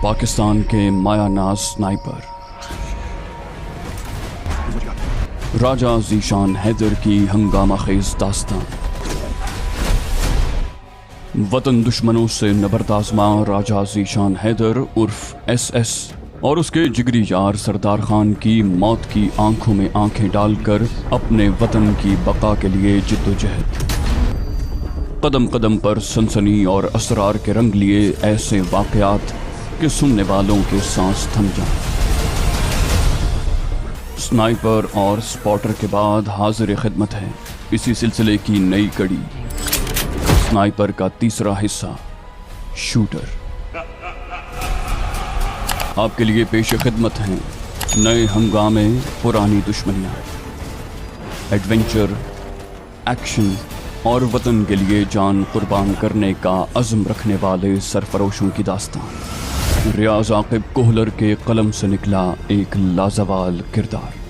پاکستان کے مایہ ناز سنائپر راجہ ذیشان حیدر کی ہنگامہ خیز داستان۔ وطن دشمنوں سے نبردآزماں راجہ ذیشان حیدر عرف ایس ایس اور اس کے جگری یار سردار خان کی موت کی آنکھوں میں آنکھیں ڈال کر اپنے وطن کی بقا کے لیے جد و جہد، قدم قدم پر سنسنی اور اسرار کے رنگ لیے ایسے واقعات کہ سننے والوں کے سانس تھم جائیں۔ سنائپر اور سپاٹر کے بعد حاضر خدمت ہے اسی سلسلے کی نئی کڑی، سنائپر کا تیسرا حصہ شوٹر۔ آپ کے لیے پیش خدمت ہیں نئے ہنگامے، پرانی دشمنیاں، ایڈونچر، ایکشن اور وطن کے لیے جان قربان کرنے کا عزم رکھنے والے سرفروشوں کی داستان۔ ریاض عاقب کوہلر کے قلم سے نکلا ایک لازوال کردار۔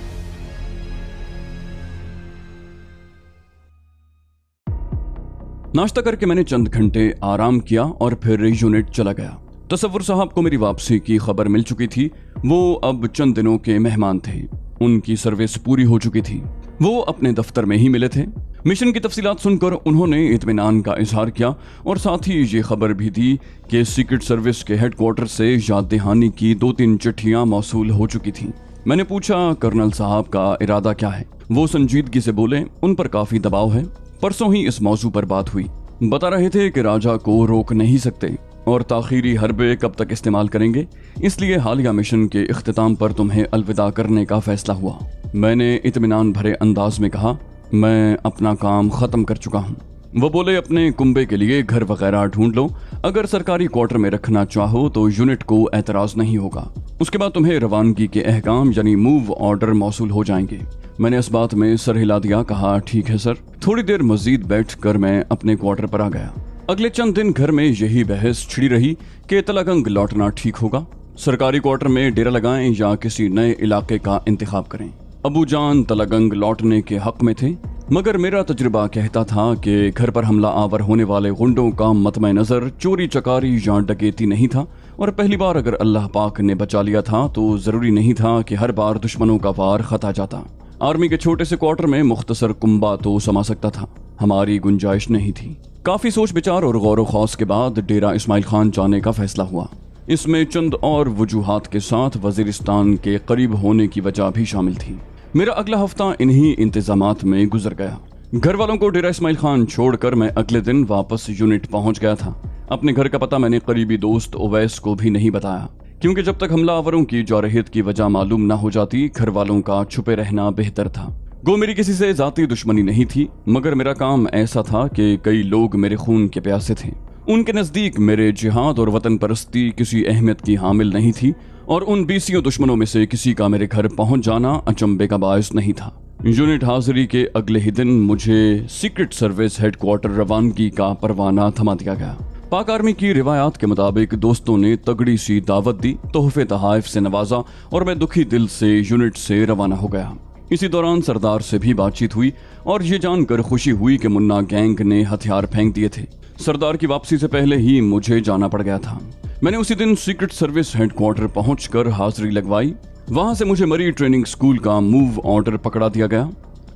ناشتہ کر کے میں نے چند گھنٹے آرام کیا اور پھر یونٹ چلا گیا۔ تصور صاحب کو میری واپسی کی خبر مل چکی تھی، وہ اب چند دنوں کے مہمان تھے، ان کی سروس پوری ہو چکی تھی، وہ اپنے دفتر میں ہی ملے تھے۔ مشن کی تفصیلات سن کر انہوں نے اطمینان کا اظہار کیا اور ساتھ ہی یہ خبر بھی دی کہ سیکرٹ سروس کے ہیڈ کوارٹر سے یاد دہانی کی 2-3 چٹھیاں موصول ہو چکی تھیں۔ میں نے پوچھا کرنل صاحب کا ارادہ کیا ہے؟ وہ سنجیدگی سے بولے ان پر کافی دباؤ ہے، پرسوں ہی اس موضوع پر بات ہوئی، بتا رہے تھے کہ راجہ کو روک نہیں سکتے اور تاخیری حربے کب تک استعمال کریں گے، اس لیے حالیہ مشن کے اختتام پر تمہیں الوداع کرنے کا فیصلہ ہوا۔ میں نے اطمینان بھرے انداز میں کہا میں اپنا کام ختم کر چکا ہوں۔ وہ بولے اپنے کنبے کے لیے گھر وغیرہ ڈھونڈ لو، اگر سرکاری کوارٹر میں رکھنا چاہو تو یونٹ کو اعتراض نہیں ہوگا، اس کے بعد تمہیں روانگی کے احکام یعنی موو آرڈر موصول ہو جائیں گے۔ میں نے اس بات میں سر ہلا دیا، کہا ٹھیک ہے سر۔ تھوڑی دیر مزید بیٹھ کر میں اپنے کوارٹر پر آ گیا۔ اگلے چند دن گھر میں یہی بحث چھڑی رہی کہ تلگنگ لوٹنا ٹھیک ہوگا، سرکاری کوارٹر میں ڈیرا لگائیں یا کسی نئے علاقے کا انتخاب کریں۔ ابو جان تلگنگ لوٹنے کے حق میں تھے، مگر میرا تجربہ کہتا تھا کہ گھر پر حملہ آور ہونے والے غنڈوں کا مطمع نظر چوری چکاری یا ڈکیتی نہیں تھا، اور پہلی بار اگر اللہ پاک نے بچا لیا تھا تو ضروری نہیں تھا کہ ہر بار دشمنوں کا وار خطا جاتا۔ آرمی کے چھوٹے سے کوارٹر میں مختصر کنبہ تو سما سکتا تھا، ہماری گنجائش نہیں تھی۔ کافی سوچ بچار اور غور و خوض کے بعد ڈیرا اسماعیل خان جانے کا فیصلہ ہوا۔ اس میں چند اور وجوہات کے ساتھ وزیرستان کے قریب ہونے کی وجہ بھی شامل تھی۔ میرا اگلا ہفتہ انہی انتظامات میں گزر گیا۔ گھر والوں کو ڈیرا اسماعیل خان چھوڑ کر میں اگلے دن واپس یونٹ پہنچ گیا تھا۔ اپنے گھر کا پتہ میں نے قریبی دوست اویس کو بھی نہیں بتایا، کیونکہ جب تک حملہ آوروں کی جارحیت کی وجہ معلوم نہ ہو جاتی گھر والوں کا چھپے رہنا بہتر تھا۔ گو میری کسی سے ذاتی دشمنی نہیں تھی، مگر میرا کام ایسا تھا کہ کئی لوگ میرے خون کے پیاسے تھے، ان کے نزدیک میرے جہاد اور وطن پرستی کسی اہمیت کی حامل نہیں تھی، اور ان 20 دشمنوں میں سے کسی کا میرے گھر پہنچ جانا اچنبے کا باعث نہیں تھا۔ یونٹ حاضری کے اگلے ہی دن مجھے سیکرٹ سروس ہیڈ کوارٹر روانگی کا پروانہ تھما دیا گیا۔ پاک آرمی کی روایات کے مطابق دوستوں نے تگڑی سی دعوت دی، تحفے تحائف سے نوازا اور میں دکھی دل سے یونٹ سے روانہ ہو گیا۔ اسی دوران سردار سے بھی بات چیت ہوئی اور یہ جان کر خوشی ہوئی کہ منا گینگ نے ہتھیار پھینک دیے تھے۔ سردار کی واپسی سے پہلے ہی مجھے جانا پڑ گیا تھا۔ میں نے اسی دن سیکرٹ سروس ہیڈ کوارٹر پہنچ کر حاضری لگوائی، وہاں سے مجھے مری ٹریننگ سکول کا موو آرڈر پکڑا دیا گیا۔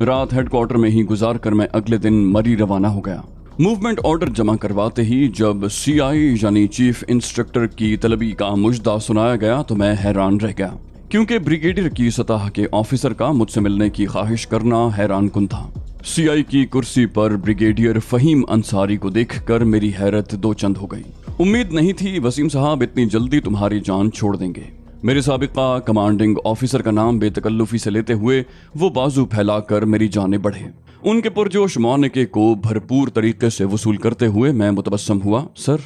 رات ہیڈ کوارٹر میں ہی گزار کر میں اگلے دن مری روانہ ہو گیا۔ موومنٹ آرڈر جمع کرواتے ہی جب سی آئی یعنی چیف انسٹرکٹر کی طلبی کا مجدہ سنایا گیا تو میں حیران رہ گیا، کیونکہ بریگیڈیئر کی سطح کے آفیسر کا مجھ سے ملنے کی خواہش کرنا حیران کن تھا۔ سی آئی کی کرسی پر بریگیڈیئر فہیم انصاری کو دیکھ کر میری حیرت دو چند ہو گئی۔ امید نہیں تھی وسیم صاحب اتنی جلدی تمہاری جان چھوڑ دیں گے۔ میرے سابقہ کمانڈنگ آفیسر کا نام بے تکلفی سے لیتے ہوئے وہ بازو پھیلا کر میری جانب بڑھے۔ ان کے پرجوش معانقے کو بھرپور طریقے سے وصول کرتے ہوئے میں متبسم ہوا۔ سر،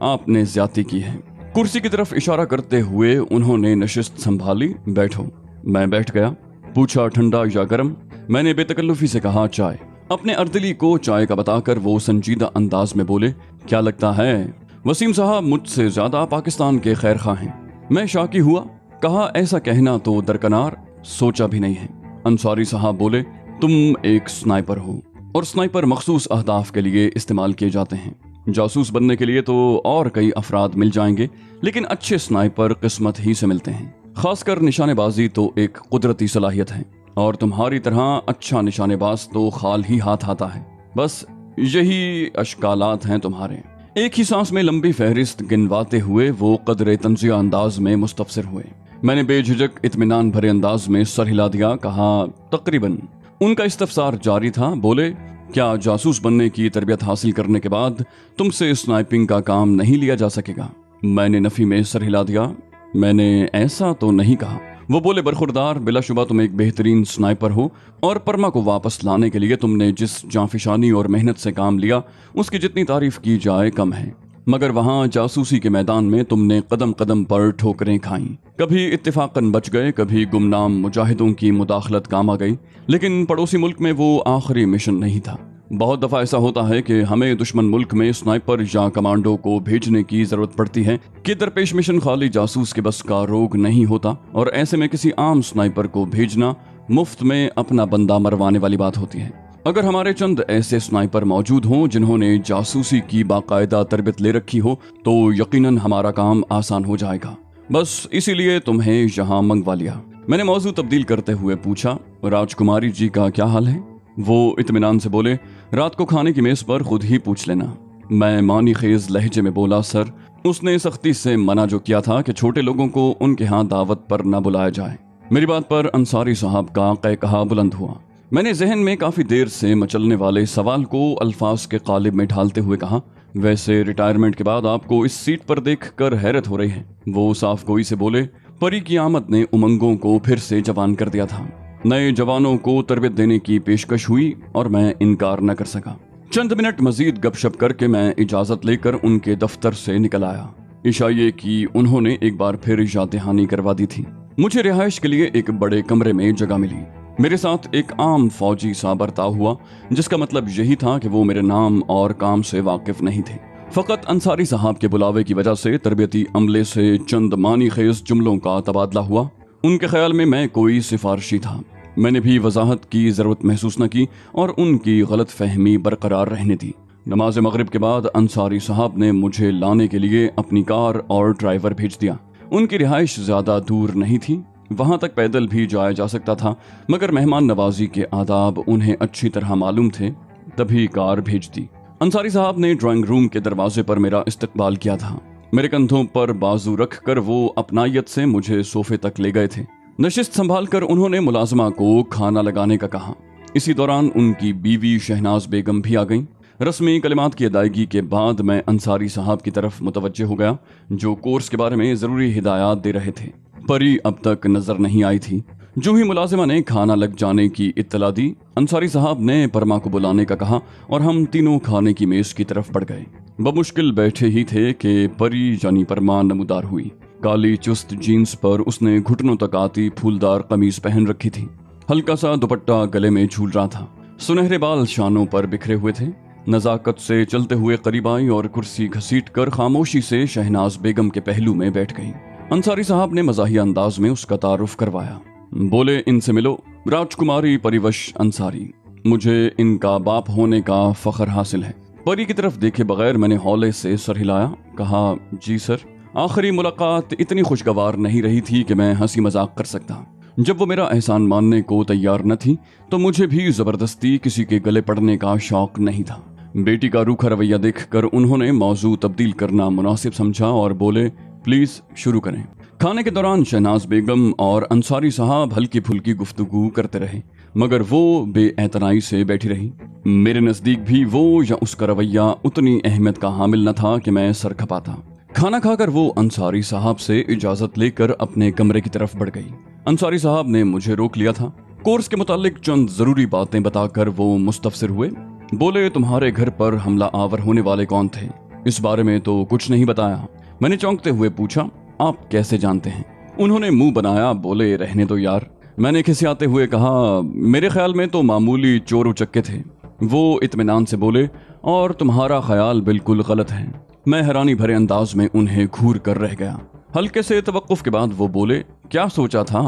آپ نے زیادتی کی ہے۔ کرسی کی طرف اشارہ کرتے ہوئے انہوں نے نشست سنبھالی۔ بیٹھو۔ میں بیٹھ گیا۔ پوچھا ٹھنڈا یا گرم؟ میں نے بے تکلفی سے کہا چائے۔ اپنے اردلی کو چائے کا بتا کر وہ سنجیدہ انداز میں بولے کیا لگتا ہے وسیم صاحب مجھ سے زیادہ پاکستان کے خیر خواہ ہیں؟ میں شاکی ہوا، کہا ایسا کہنا تو درکنار، سوچا بھی نہیں ہے۔ انصاری صاحب بولے تم ایک سنائپر ہو اور سنائپر مخصوص اہداف کے لیے استعمال کیے جاتے ہیں، जासूस बनने के लिए तो और कई अफराद मिल जाएंगे, लेकिन अच्छे स्नाइपर किस्मत ही से मिलते हैं। खासकर निशानेबाजी तो एक कुदरती सलाहियत है, और तुम्हारी तरह अच्छा निशानेबाज तो खाल ही हाथ आता है। बस यही अशकालात हैं तुम्हारे। एक ही सांस में लंबी फहरिस्त गिनवाते हुए वो कदरे तंजिया अंदाज में मुस्तफसिर हुए। मैंने बेझिझक इत्मीनान भरे अंदाज में सर हिला दिया, कहा तकरीबन। उनका इस्तफसार जारी था। बोले, क्या जासूस बनने की तरबियत हासिल करने के बाद तुमसे स्नाइपिंग का काम नहीं लिया जा सकेगा? मैंने नफी में सर हिला दिया, मैंने ऐसा तो नहीं कहा। वो बोले, बरखुरदार, बिलाशुबा तुम एक बेहतरीन स्नाइपर हो, और परमा को वापस लाने के लिए तुमने जिस जांफिशानी और मेहनत से काम लिया उसकी जितनी तारीफ की जाए कम है। मगर वहां जासूसी के मैदान में तुमने कदम कदम पर ठोकरें खाईं। कभी इत्तेफाकन बच गए, कभी गुमनाम मुजाहिदों की मुदाखलत काम आ गई, लेकिन पड़ोसी मुल्क में वो आखिरी मिशन नहीं था। बहुत दफा ऐसा होता है कि हमें दुश्मन मुल्क में स्नाइपर या कमांडो को भेजने की जरूरत पड़ती है कि दरपेश मिशन खाली जासूस के बस का रोग नहीं होता, और ऐसे में किसी आम स्नाइपर को भेजना मुफ्त में अपना बंदा मरवाने वाली बात होती है। अगर हमारे चंद ऐसे स्नाइपर मौजूद हों जिन्होंने जासूसी की बाकायदा तरबियत ले रखी हो तो यकीनन हमारा काम आसान हो जाएगा। बस इसीलिए तुम्हें यहाँ मंगवा लिया। मैंने मौजू तब्दील करते हुए पूछा, राजकुमारी जी का क्या हाल है? वो इत्मीनान से बोले, रात को खाने की मेज पर खुद ही पूछ लेना। मैं मानी खेज लहजे में बोला, सर, उसने सख्ती से मना जो किया था कि छोटे लोगों को उनके यहाँ दावत पर न बुलाया जाए। मेरी बात पर अंसारी साहब का कहकहा बुलंद हुआ। मैंने जहन में काफी देर से मचलने वाले सवाल को अल्फाज के कालिब में ढालते हुए कहा, वैसे रिटायरमेंट के बाद आपको इस सीट पर देखकर हैरत हो रही है। वो साफ गोई से बोले, परी की आमद ने उमंगों को फिर से जवान कर दिया था। नए जवानों को तरबियत देने की पेशकश हुई और मैं इनकार न कर सका। चंद मिनट मजीद गपशप करके मैं इजाजत लेकर उनके दफ्तर से निकल आया। इशाये की उन्होंने एक बार फिर याद दहानी करवा दी थी। मुझे रिहाइश के लिए एक बड़े कमरे में जगह मिली। मेरे साथ एक आम फौजी सा बर्ताव हुआ, जिसका मतलब यही था कि वो मेरे नाम और काम से वाकिफ नहीं थे। फकत अंसारी साहब के बुलावे की वजह से तरबियती अमले से चंद मानी खेज जुमलों का तबादला हुआ। उनके ख्याल में मैं कोई सिफारशी था। मैंने भी वजाहत की जरूरत महसूस न की और उनकी गलत फहमी बरकरार रहने दी। नमाज मगरिब के बाद अंसारी साहब ने मुझे लाने के लिए अपनी कार और ड्राइवर भेज दिया। उनकी रिहाइश ज्यादा दूर नहीं थी, वहां तक पैदल भी जाया जा सकता था, मगर मेहमान नवाजी के आदाब उन्हें अच्छी तरह मालूम थे, तभी कार भेज दी। अंसारी साहब ने ड्राइंग रूम के दरवाजे पर मेरा इस्तकबाल किया था। मेरे कंधों पर बाजू रख कर वो अपनायत से मुझे सोफे तक ले गए थे। नशिस्त संभाल कर उन्होंने मुलाजमा को खाना लगाने का कहा। इसी दौरान उनकी बीवी शहनाज बेगम भी आ गईं। रस्मी कलिमात की अदायगी के बाद मैं अंसारी साहब की तरफ मुतवज्जे हो गया, जो कोर्स के बारे में जरूरी हिदायत दे रहे थे। परी अब तक नजर नहीं आई थी। जो ही मुलाजिमा ने खाना लग जाने की इत्तला दी, अंसारी साहब ने परमा को बुलाने का कहा और हम तीनों खाने की मेज की तरफ बढ़ गए। बमुश्किल बैठे ही थे कि परी यानी परमा नमूदार हुई। काली चुस्त जीन्स पर उसने घुटनों तक आती फूलदार कमीज पहन रखी थी। हल्का सा दुपट्टा गले में झूल रहा था। सुनहरे बाल शानों पर बिखरे हुए थे। नजाकत से चलते हुए करीब आई और कुर्सी घसीट कर खामोशी से शहनाज बेगम के पहलू में बैठ गई। अंसारी साहब ने मजाहिया अंदाज में उसका तारुफ करवाया। बोले, इनसे मिलो, राजकुमारी परिवश अंसारी। मुझे इनका बाप होने का फख्र हासिल है। परी की तरफ देखे बगैर मैंने हौले से सर हिलाया, कहा, जी सर। आखिरी मुलाकात इतनी खुशगवार नहीं रही थी कि मैं हंसी मजाक कर सकता। जब वो मेरा एहसान मानने को तैयार न थी तो मुझे भी जबरदस्ती किसी के गले पड़ने का शौक नहीं था। बेटी का रूखा रवैया देखकर उन्होंने मौजू तब्दील करना मुनासिब समझा और बोले, प्लीज शुरू करें। खाने के दौरान शहनाज बेगम और अंसारी साहब हल्की फुल्की गुफ्तगू करते रहे, मगर वो बेएतनाई से बैठी रही। मेरे नजदीक भी वो या उसका रवैया उतनी अहमियत का हामिल न था कि मैं सर खपाता। खाना खाकर वो अंसारी साहब से इजाजत लेकर अपने कमरे की तरफ बढ़ गई। अंसारी साहब ने मुझे रोक लिया था। कोर्स के मुतालिक चंद जरूरी बातें बताकर वो मुस्तफसिर हुए। बोले, तुम्हारे घर पर हमला आवर होने वाले कौन थे? इस बारे में तो कुछ नहीं बताया। मैंने चौंकते हुए पूछा, आप कैसे जानते हैं? उन्होंने मुंह बनाया, बोले, रहने दो यार। मैंने खिसियाते हुए कहा, मेरे ख्याल में तो मामूली चोर उचक्के थे। वो इत्मीनान से बोले, और तुम्हारा ख्याल बिल्कुल गलत है। मैं हैरानी भरे अंदाज में उन्हें घूर कर रह गया। हल्के से तवक्कुफ के बाद वो बोले, क्या सोचा था?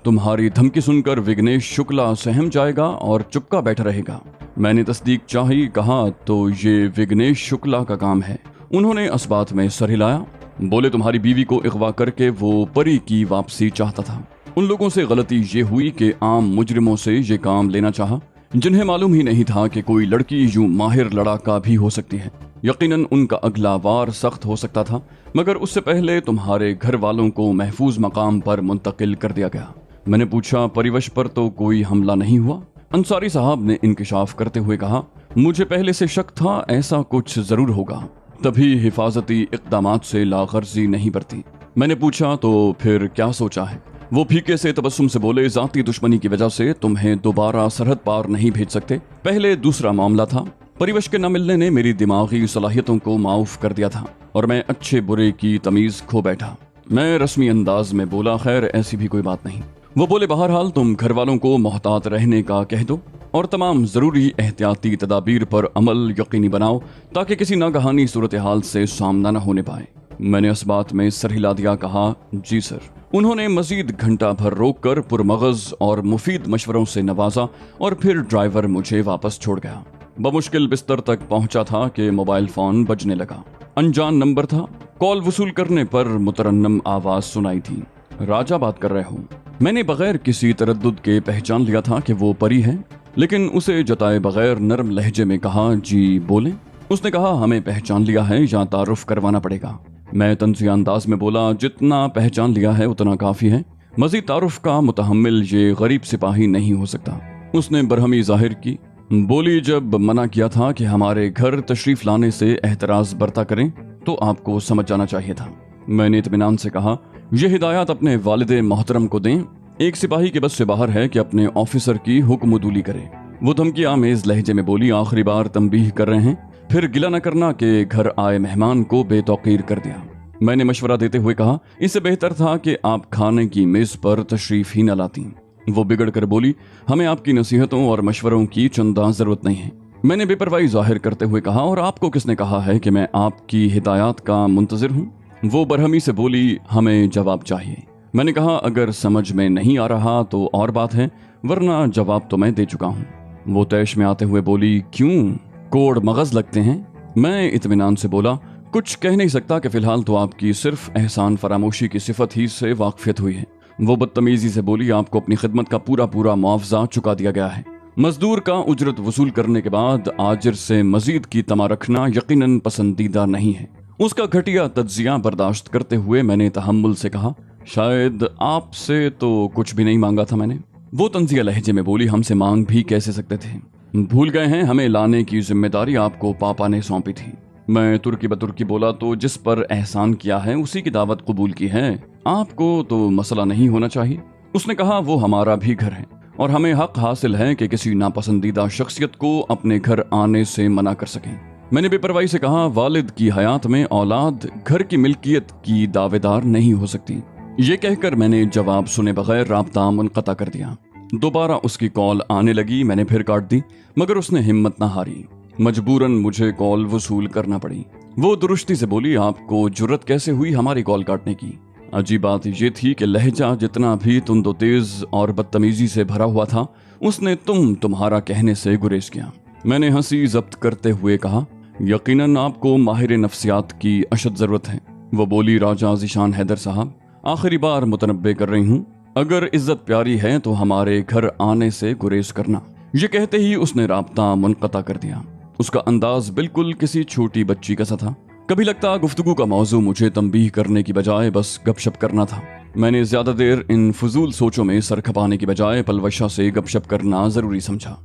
तुम्हारी धमकी सुनकर विघ्नेश शुक्ला सहम जाएगा और चुपका बैठा रहेगा। मैंने तस्दीक चाही, कहा तो ये विघ्नेश शुक्ला का काम है। उन्होंने इस बात में सर हिलाया। बोले तुम्हारी बीवी को अगवा करके वो परी की वापसी चाहता था। उन लोगों से गलती ये हुई कि आम मुजरिमों से ये काम लेना चाहा, जिन्हें मालूम ही नहीं था कि कोई लड़की यूं माहिर लड़ाका भी हो सकती है। यकीनन उनका अगला वार सख्त हो सकता था, मगर उससे पहले तुम्हारे घर वालों को महफूज मकाम पर मुंतकिल कर दिया गया। मैंने पूछा, परिवश पर तो कोई हमला नहीं हुआ? अंसारी साहब ने इंकिशाफ करते हुए कहा, मुझे पहले से शक था ऐसा कुछ जरूर होगा, तभी हिफाजती इक़दामात से लागर्जी नहीं बरती। मैंने पूछा, तो फिर क्या सोचा है? वो फीके से तबस्सुम से बोले, जाती दुश्मनी की वजह से तुम्हें दोबारा सरहद पार नहीं भेज सकते। पहले दूसरा मामला था, परिवश के न मिलने ने मेरी दिमागी सलाहियतों को माऊफ कर दिया था और मैं अच्छे बुरे की तमीज खो बैठा। मैं रस्मी अंदाज में बोला, खैर ऐसी भी कोई बात नहीं। वो बोले, बहरहाल तुम घर वालों को मोहतात रहने का कह दो और तमाम जरूरी एहतियाती तदाबीर पर अमल यकीनी बनाओ ताकि किसी नागहानी सूरत हाल से सामना न होने पाए। मैंने इस बात में सर हिला दिया, कहा जी सर। उन्होंने मजीद घंटा भर रोककर पुरमगज और मुफीद मशवरों से नवाजा और फिर ड्राइवर मुझे वापस छोड़ गया। बमुश्किल बिस्तर तक पहुंचा था कि मोबाइल फोन बजने लगा। अनजान नंबर था। कॉल वसूल करने पर मुतरन्नम आवाज सुनाई थी, राजा बात कर रहे हो। मैंने बगैर किसी तरद्दुद के पहचान लिया था कि वो परी है, लेकिन उसे जताए बगैर नरम लहजे में कहा, जी बोले। उसने कहा, हमें पहचान लिया है या तारुफ करवाना पड़ेगा? मैं तंज़िया अंदाज में बोला, जितना पहचान लिया है उतना काफी है, मजीद तारुफ का मुतहम्मिल ये गरीब सिपाही नहीं हो सकता। उसने बरहमी जाहिर की। बोली, जब मना किया था कि हमारे घर तशरीफ लाने से एहतराज बरता करें तो आपको समझ जाना चाहिए था। मैंने इत्मीनान से कहा, यह हिदायत अपने वालिदे मोहतरम को दें। एक सिपाही के बस से बाहर है कि अपने ऑफिसर की हुक्मदूली करे। वो धमकी आमेज लहजे में बोली, आखिरी बार तंबीह कर रहे हैं, फिर गिला न करना कि घर आए मेहमान को बेतौकीर कर दिया। मैंने मशवरा देते हुए कहा, इससे बेहतर था कि आप खाने की मेज पर तशरीफ ही न लाती। वो बिगड़ कर बोली, हमें आपकी नसीहतों और मशवरों की चंदा जरूरत नहीं है। मैंने बेपरवाही जाहिर करते हुए कहा, और आपको किसने कहा है कि मैं आपकी हिदायत का मुंतजिर हूँ? वो बरहमी से बोली, हमें जवाब चाहिए। मैंने कहा, अगर समझ में नहीं आ रहा तो और बात है, वरना जवाब तो मैं दे चुका हूँ। वो तैश में आते हुए बोली, क्यों कोड़ मगज लगते हैं? मैं इत्मीनान से बोला, कुछ कह नहीं सकता कि फिलहाल तो आपकी सिर्फ एहसान फरामोशी की सिफत ही से वाकफियत हुई है। वो बदतमीजी से बोली, आपको अपनी खिदमत का पूरा पूरा मुआवजा चुका दिया गया है। मजदूर का उजरत वसूल करने के बाद आजिर से मजीद की तमा रखना यकीनन पसंदीदा नहीं है। उसका घटिया तज्जिया बर्दाश्त करते हुए मैंने तहम्मुल से कहा, शायद आपसे तो कुछ भी नहीं मांगा था मैंने। वो तंजिया लहजे में बोली, हमसे मांग भी कैसे सकते थे? भूल गए हैं, हमें लाने की जिम्मेदारी आपको पापा ने सौंपी थी। मैं तुर्की बतुर्की बोला, तो जिस पर एहसान किया है उसी की दावत कबूल की है, आपको तो मसला नहीं होना चाहिए। उसने कहा, वो हमारा भी घर है और हमें हक हासिल है कि किसी नापसंदीदा शख्सियत को अपने घर आने से मना कर सकें। मैंने बेपरवाही से कहा, वालिद की हयात में औलाद घर की मिल्कियत की दावेदार नहीं हो सकती। ये कहकर मैंने जवाब सुने बगैर राब्ता मुनक़ता कर दिया। दोबारा उसकी कॉल आने लगी, मैंने फिर काट दी, मगर उसने हिम्मत न हारी। मजबूरन मुझे कॉल वसूल करना पड़ी। वो दुरुस्ती से बोली, आपको जुर्रत कैसे हुई हमारी कॉल काटने की? अजीब बात ये थी कि लहजा जितना भी तुंदो तेज और बदतमीजी से भरा हुआ था, उसने तुम्हारा कहने से गुरेज किया। मैंने हंसी जब्त करते हुए कहा, यकीनन आपको माहिर नफ्सियात की अशद जरूरत है। वो बोली, राजा ज़ीशान हैदर साहब, आखिरी बार मुतनब्बे कर रही हूँ, अगर इज्जत प्यारी है तो हमारे घर आने से गुरेज करना। ये कहते ही उसने राब्ता मुनक़ता कर दिया। उसका अंदाज बिल्कुल किसी छोटी बच्ची का सा था। कभी लगता गुफ्तगू का मौजू मुझे तंबीह करने की बजाय बस गपशप करना था। मैंने ज्यादा देर इन फजूल सोचों में सर खपाने की बजाय पलवशा से गपशप करना जरूरी समझा।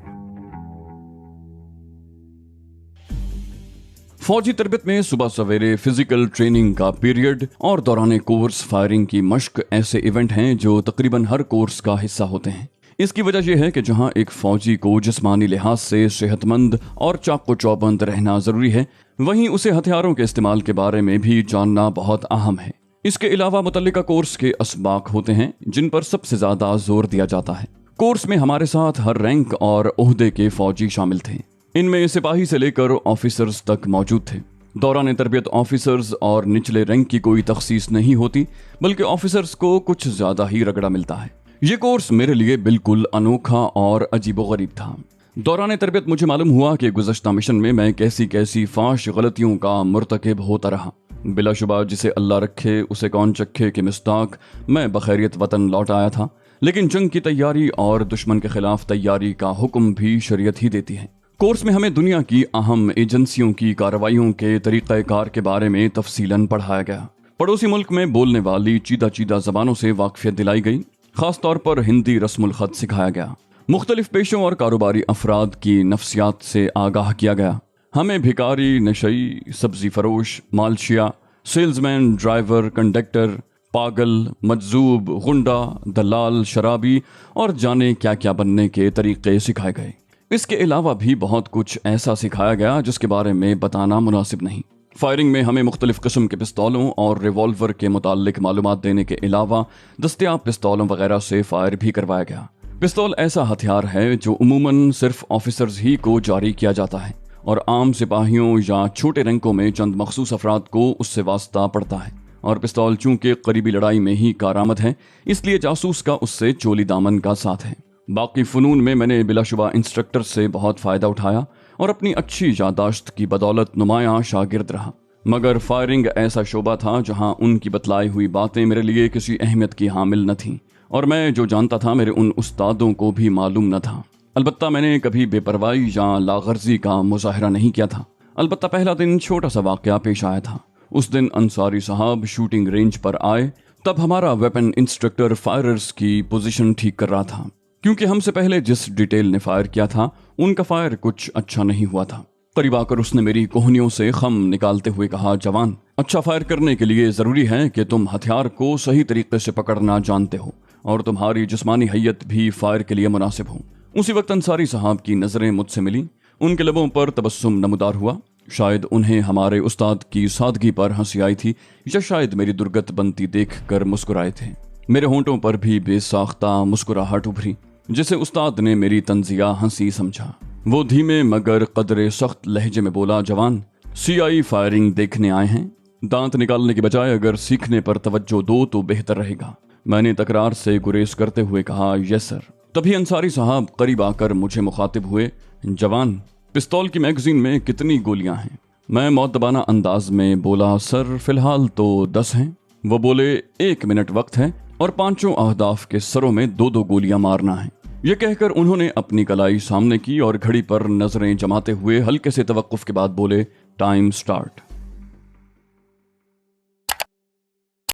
फौजी तरबियत में सुबह सवेरे फिजिकल ट्रेनिंग का पीरियड और दौरान कोर्स फायरिंग की मश्क ऐसे इवेंट हैं जो तकरीबन हर कोर्स का हिस्सा होते हैं। इसकी वजह यह है कि जहां एक फौजी को जिस्मानी लिहाज से सेहतमंद और चाको चौबंद रहना जरूरी है, वहीं उसे हथियारों के इस्तेमाल के बारे में भी जानना बहुत अहम है। इसके अलावा मुतल्लिका कोर्स के असबाक होते हैं जिन पर सबसे ज्यादा जोर दिया जाता है। कोर्स में हमारे साथ हर रैंक और ओहदे के फौजी शामिल थे। इनमें सिपाही से लेकर ऑफिसर्स तक मौजूद थे। दौरान तरबियत ऑफिसर्स और निचले रैंक की कोई तखसीस नहीं होती, बल्कि ऑफिसर्स को कुछ ज्यादा ही रगड़ा मिलता है। ये कोर्स मेरे लिए बिल्कुल अनोखा और अजीबोगरीब था। दौरान तरबियत मुझे मालूम हुआ कि गुज़श्ता मिशन में मैं कैसी कैसी फाश गलतियों का मुर्तकिब होता रहा। बिलाशुबा जिसे अल्लाह रखे उसे कौन चखे कि मिस्ताक मैं बखैरियत वतन लौट आया था, लेकिन जंग की तैयारी और दुश्मन के खिलाफ तैयारी का हुक्म भी शरीयत ही देती है। कोर्स में हमें दुनिया की अहम एजेंसियों की कार्रवाइयों के तरीक़ाकार के बारे में तफसीलन पढ़ाया गया। पड़ोसी मुल्क में बोलने वाली चीदा चीदा जबानों से वाकफियत दिलाई गई। खास तौर पर हिंदी रस्मुल खत सिखाया गया। मुख्तलिफ पेशों और कारोबारी अफराद की नफ्सियात से आगाह किया गया। हमें भिकारी, नशई, सब्जी फरोश, मालशिया, सेल्समैन, ड्राइवर, कंडक्टर, पागल, मजजूब, गुंडा, दलाल, शराबी और जाने क्या क्या बनने के तरीके सिखाए गए। इसके अलावा भी बहुत कुछ ऐसा सिखाया गया जिसके बारे में बताना मुनासिब नहीं। फायरिंग में हमें मुख्तलिफ किस्म के पिस्तौलों और रिवॉल्वर के मुताल्लिक मालूमात देने के अलावा दस्तयाब पिस्तौलों वगैरह से फायर भी करवाया गया। पिस्तौल ऐसा हथियार है जो उमूमन सिर्फ ऑफिसर्स ही को जारी किया जाता है और आम सिपाहियों या छोटे रैंकों में चंद मखसूस अफराद को उससे वास्ता पड़ता है। और पिस्तौल चूंकि करीबी लड़ाई में ही कारआमद है, इसलिए जासूस का उससे चोली दामन का साथ है। बाकी फ़नून में मैंने बिलाशुबा इंस्ट्रक्टर से बहुत फ़ायदा उठाया और अपनी अच्छी यादाश्त की बदौलत नुमायां शागिर्द रहा। मगर फायरिंग ऐसा शोबा था जहां उनकी बतलाई हुई बातें मेरे लिए किसी अहमियत की हामिल न थीं और मैं जो जानता था मेरे उन उस्तादों को भी मालूम न था। अलबत्ता मैंने कभी बेपरवाही या लागर्जी का मुजाहरा नहीं किया था। अलबत्ता पहला दिन छोटा सा वाक़या पेश आया था। उस दिन अंसारी साहब शूटिंग रेंज पर आए। तब हमारा वेपन इंस्ट्रक्टर फायरर्स की पोजीशन ठीक कर रहा था, क्योंकि हमसे पहले जिस डिटेल ने फायर किया था उनका फायर कुछ अच्छा नहीं हुआ था। करीब आकर उसने मेरी कोहनियों से खम निकालते हुए कहा, जवान, अच्छा फायर करने के लिए ज़रूरी है कि तुम हथियार को सही तरीके से पकड़ना जानते हो और तुम्हारी जिस्मानी हैयत भी फायर के लिए मुनासिब हो। उसी वक्त अंसारी साहब की नज़रें मुझसे मिली। उनके लबों पर तबस्सुम नमूदार हुआ। शायद उन्हें हमारे उस्ताद की सादगी पर हंसी आई थी या शायद मेरी दुर्गत बनती देख कर मुस्कुराए थे। मेरे होंठों पर भी बेसाख्ता मुस्कुराहट उभरी, जिसे उस्ताद ने मेरी तंजिया हंसी समझा। वो धीमे मगर कदरे सख्त लहजे में बोला, जवान, सीआई फायरिंग देखने आए हैं। दांत निकालने के बजाय अगर सीखने पर तवज्जो दो तो बेहतर रहेगा। मैंने तकरार से गुरेज करते हुए कहा, यस सर। तभी अंसारी साहब करीब आकर मुझे मुखातिब हुए, जवान, पिस्तौल की मैगजीन में कितनी गोलियां हैं? मैं मौतबाना अंदाज में बोला, सर फिलहाल तो 10 हैं। वो बोले, 1 मिनट वक्त है और 5 अहदाफ के सरों में 2-2 गोलियां मारना है। ये कहकर उन्होंने अपनी कलाई सामने की और घड़ी पर नजरें जमाते हुए हल्के से तवक्कुफ के बाद बोले, टाइम स्टार्ट।